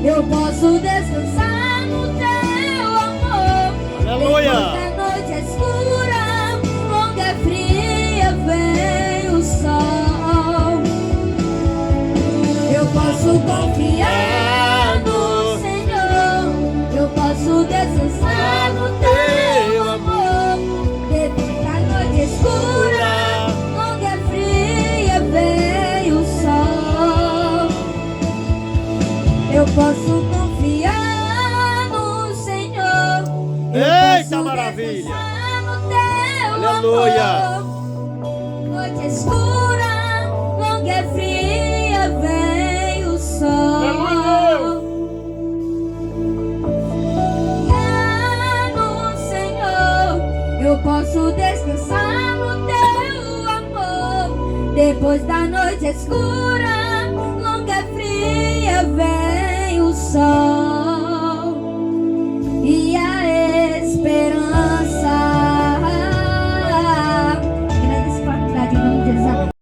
Eu posso descansar no teu amor. Aleluia. Depois da noite escura, longa e fria, vem o sol. Eu posso confiar no Senhor. Eu posso descansar no teu amor. Depois da noite escura, longa e fria, vem o sol. Eu posso confiar no Senhor. Eita, maravilha. Aleluia. Noite escura, longa e fria, vem o sol. Confiar no Senhor. Eu posso descansar no teu amor. Depois da noite escura, longa e fria, vem o sol.